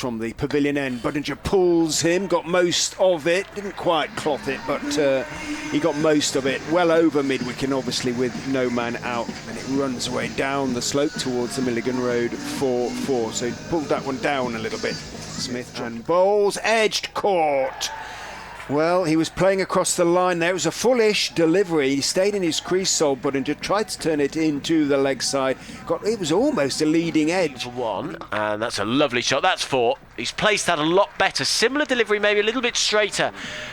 from the pavilion end. Budinger pulls him, got most of it, didn't quite cloth it, but he got most of it, well over mid-wicket, obviously with no man out, and it runs away down the slope towards the Milligan Road 4-4, so he pulled that one down a little bit. Smith and bowls, edged, caught. Well, he was playing across the line there. It was a fullish delivery. He stayed in his crease, Sol Budinger, tried to turn it into the leg side. It was almost a leading edge. For one, and that's a lovely shot. That's four. He's placed that a lot better. Similar delivery, maybe a little bit straighter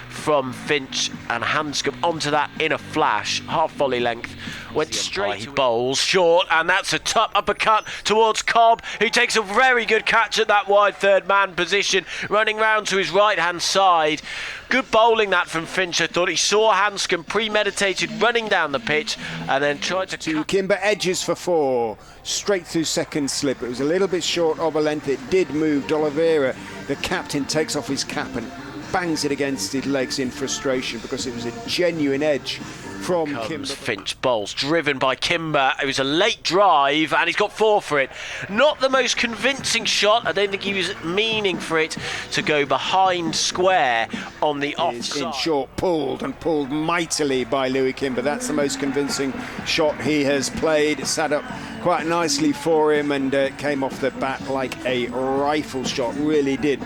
from Finch, and Hanscom onto that in a flash. Half volley length. Went straight. He bowls short, and that's a top uppercut towards Cobb, who takes a very good catch at that wide third man position, running round to his right hand side. Good bowling that from Finch. I thought he saw Hanscom premeditated running down the pitch and then tried to Kimber edges for four, straight through second slip. It was a little bit short of a length. It did move. D'Oliveira, the captain, takes off his cap and bangs it against his legs in frustration because it was a genuine edge from Kimber. Finch bowls, driven by Kimber. It was a late drive and he's got four for it. Not the most convincing shot. I don't think he was meaning for it to go behind square on the offside. In short, pulled mightily by Louis Kimber. That's the most convincing shot he has played. It sat up quite nicely for him and came off the bat like a rifle shot, really did.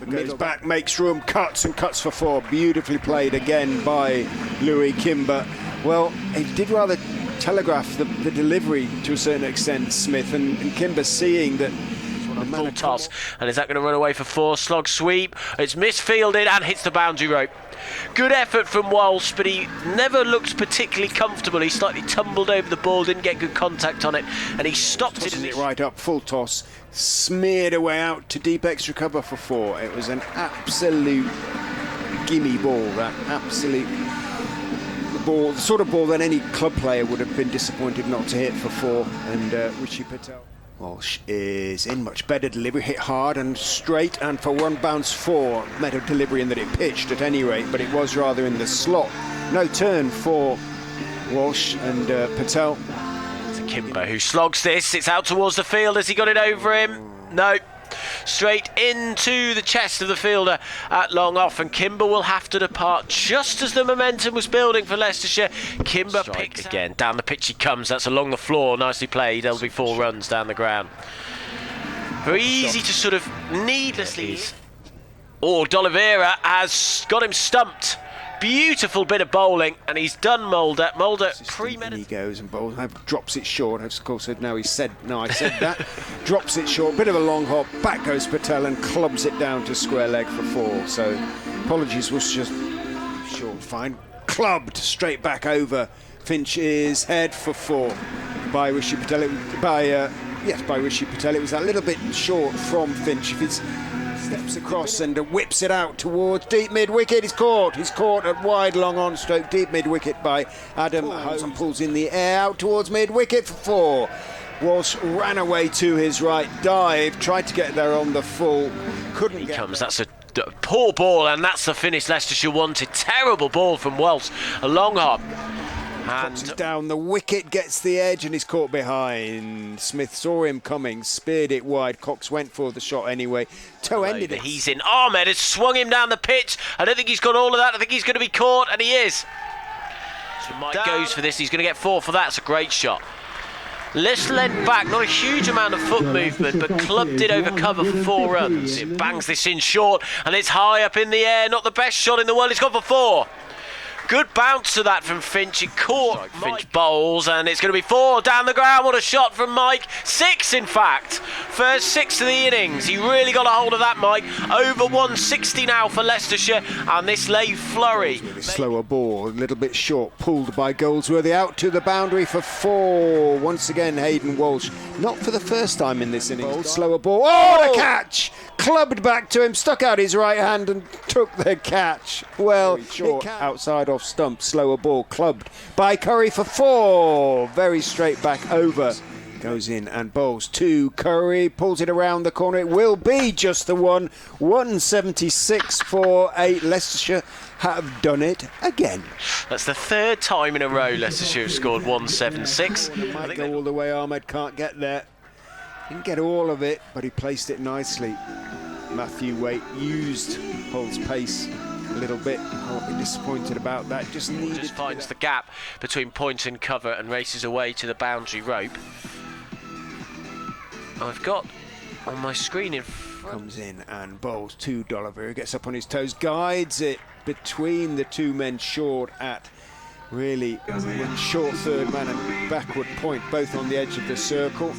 Goes back, makes room, cuts for four. Beautifully played again by Louis Kimber. Well, he did rather telegraph the delivery to a certain extent, Smith, and Kimber seeing that. Full toss, and is that going to run away for four? Slog sweep, it's misfielded and hits the boundary rope. Good effort from Walsh, but he never looked particularly comfortable. He slightly tumbled over the ball, didn't get good contact on it, and he stopped it right up, full toss, smeared away out to deep extra cover for four. It was an absolute gimme ball, that absolute ball, the sort of ball that any club player would have been disappointed not to hit for four. And Rishi Patel. Walsh is in, much better delivery, hit hard and straight, and for one bounce four, better delivery in that it pitched at any rate, but it was rather in the slot. No turn for Walsh and Patel. To Kimber, who slogs this, it's out towards the field. Has he got it over him? No. Straight into the chest of the fielder at long off, and Kimber will have to depart just as the momentum was building for Leicestershire. Kimber picks again, down the pitch he comes, that's along the floor, nicely played. There'll be 4 runs down the ground. Very easy to sort of needlessly. D'Oliveira has got him stumped. Beautiful bit of bowling, and he's done Mulder. Mulder premeditated. He goes and bowls, drops it short. Of course, now he said, no, I said that. Drops it short, bit of a long hop. Back goes Patel and clubs it down to square leg for four. So, apologies, was just short, fine. Clubbed straight back over Finch's head for four by Rishi Patel. By Rishi Patel. It was a little bit short from Finch. If it's steps across and whips it out towards deep mid-wicket. He's caught at wide, long on stroke, deep mid-wicket by Adam Holmes, and pulls in the air out towards mid-wicket for four. Walsh ran away to his right, dive, tried to get there on the full, couldn't get comes, that's a poor ball, and that's the finish Leicestershire wanted. Terrible ball from Walsh, a long hop. And down the wicket, gets the edge, and he's caught behind. Smith saw him coming, speared it wide. Cox went for the shot anyway. Toe ended it. He's in. Ahmed has swung him down the pitch. I don't think he's got all of that. I think he's going to be caught, and he is. So Mike goes for this. He's going to get 4 for that. It's a great shot. Let's leant back, not a huge amount of foot movement, but clubbed it over cover for 4 runs. It bangs this in short, and it's high up in the air. Not the best shot in the world. It's gone for 4. Good bounce to that from Finch. He caught Finch bowls, and it's going to be 4 down the ground. What a shot from Mike. 6, in fact. First 6 of the innings. He really got a hold of that, Mike. Over 160 now for Leicestershire, and this late flurry. Slower ball, a little bit short, pulled by Goldsworthy out to the boundary for 4. Once again, Hayden Walsh, not for the first time in this innings. Slower ball. Oh, the catch! Clubbed back to him, stuck out his right hand and took the catch. Well, short, outside off stump, slower ball, clubbed by Curry for 4. Very straight back over. Goes in and bowls to Curry, pulls it around the corner. It will be just the one. 176 for 8. Leicestershire have done it again. That's the 3rd time in a row Leicestershire have scored 176. Might go all the way. Ahmed can't get there. Didn't get all of it, but he placed it nicely. Matthew Waite used Hull's pace a little bit. I'll be disappointed about that. Just finds the gap between point and cover and races away to the boundary rope. I've got on my screen in front. Comes in and bowls to D'Oliveira, gets up on his toes, guides it between the two men short at really short third man and backward point, both on the edge of the circle.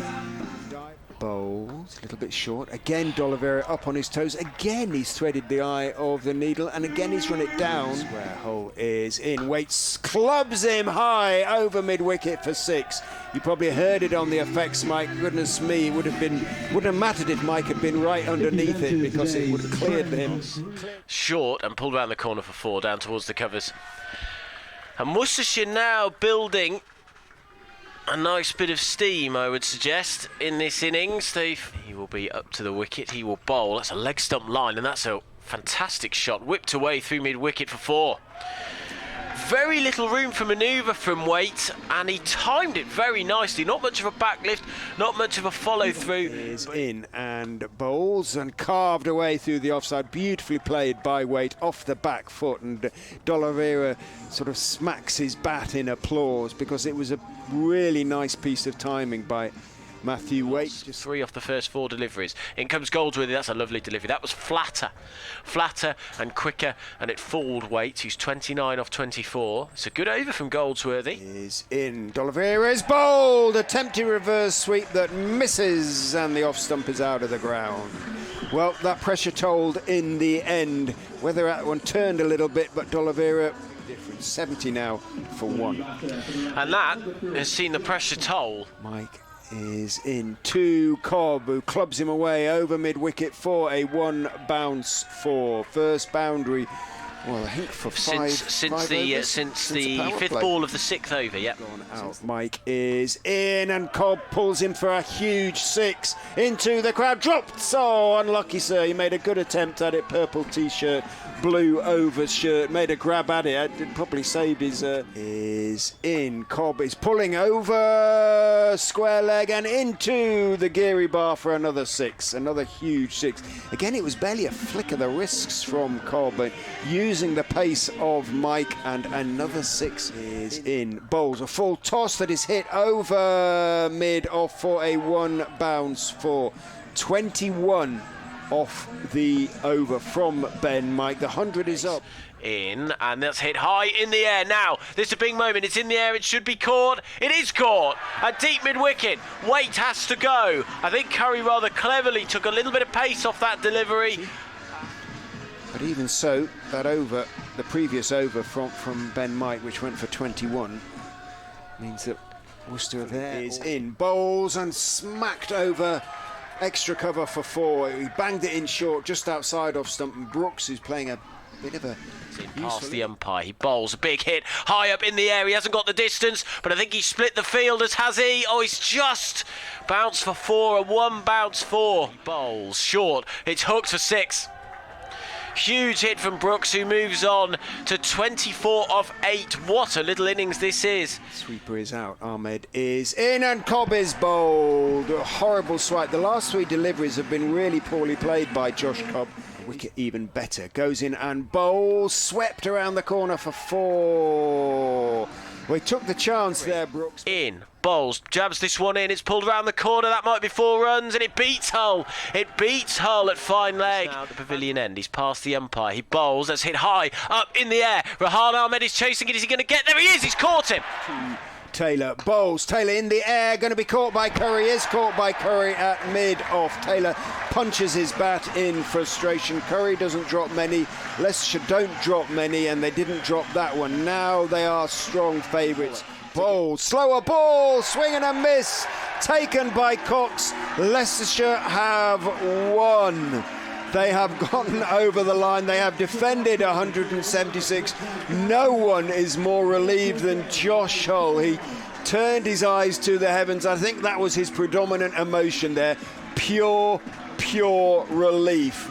Bowls a little bit short. Again, D'Oliveira up on his toes. Again, he's threaded the eye of the needle, and again he's run it down. Where Hull is in. Waits clubs him high over mid-wicket for 6. You probably heard it on the effects, Mike. Goodness me, wouldn't have mattered if Mike had been right underneath it, because it would have cleared him. Short and pulled around the corner for 4, down towards the covers. And Worcestershire now building a nice bit of steam, I would suggest, in this innings. He will be up to the wicket, he will bowl. That's a leg stump line, and that's a fantastic shot. Whipped away through mid-wicket for 4. Very little room for manoeuvre from Waite, and he timed it very nicely. Not much of a backlift, not much of a follow-through. Is in and bowls and carved away through the offside. Beautifully played by Waite off the back foot, and D'Oliveira sort of smacks his bat in applause, because it was a really nice piece of timing by Matthew Waite. Just 3 off the first 4 deliveries. In comes Goldsworthy. That's a lovely delivery. That was flatter and quicker, and it fooled Waite, who's 29 off 24. It's a good over from Goldsworthy. Is in. D'Oliveira is bowled. Attempted reverse sweep that misses, and the off stump is out of the ground. Well, that pressure told in the end. Whether that one turned a little bit, but D'Oliveira different. 70 now for 1. And that has seen the pressure toll. Mike is in to Cobb, who clubs him away over mid-wicket for a 1 bounce for first boundary. Well, I think for since the 5th ball of the 6th over, yeah. Out. Mike is in, and Cobb pulls him for a huge 6 into the crowd. Dropped. So unlucky, sir. He made a good attempt at it. Purple t-shirt, blue overshirt. Made a grab at it. It probably saved his. Is in. Cobb is pulling over square leg and into the geary bar for another 6. Another huge 6. Again, it was barely a flick of the wrists from Cobb, but using the pace of Mike, and another 6 is in. Bowls a full toss that is hit over mid off for a 1 bounce for 21 off the over from Ben. Mike, the 100 is up. In, and that's hit high in the air. Now, this is a big moment. It's in the air. It should be caught. It is caught at deep mid-wicket. Waite has to go. I think Curry rather cleverly took a little bit of pace off that delivery. But even so, that over, the previous over from Ben Mike, which went for 21, means that Worcester there is in. Bowls and smacked over extra cover for 4. He banged it in short, just outside off stump, and Brooks, who's playing a bit of a... Past the umpire, he bowls a big hit high up in the air. He hasn't got the distance, but I think he split the fielders, has he? Oh, he's just bounced for 4, a 1 bounce 4. He bowls short, it's hooked for 6. Huge hit from Brooks, who moves on to 24 off 8. What a little innings this is. Sweeper is out. Ahmed is in, and Cobb is bowled. A horrible swipe. The last 3 deliveries have been really poorly played by Josh Cobb. Wicket even better. Goes in and bowls. Swept around the corner for 4. We took the chance there, Brooks. In, bowls, jabs this one in. It's pulled around the corner. That might be 4 runs, and it beats Hull. It beats Hull at fine leg. Now at the pavilion end. He's past the umpire. He bowls. That's hit high up in the air. Rahan Ahmed is chasing it. Is he going to get there? He is. He's caught him. Taylor bowls. Taylor in the air, going to be caught by Curry. Is caught by Curry at mid off. Taylor punches his bat in frustration. Curry doesn't drop many. Leicestershire don't drop many, and they didn't drop that one. Now they are strong favourites. Bowl, slower ball, swing and a miss, taken by Cox. Leicestershire have won. They have gotten over the line. They have defended 176. No one is more relieved than Josh Hull. He turned his eyes to the heavens. I think that was his predominant emotion there. Pure relief.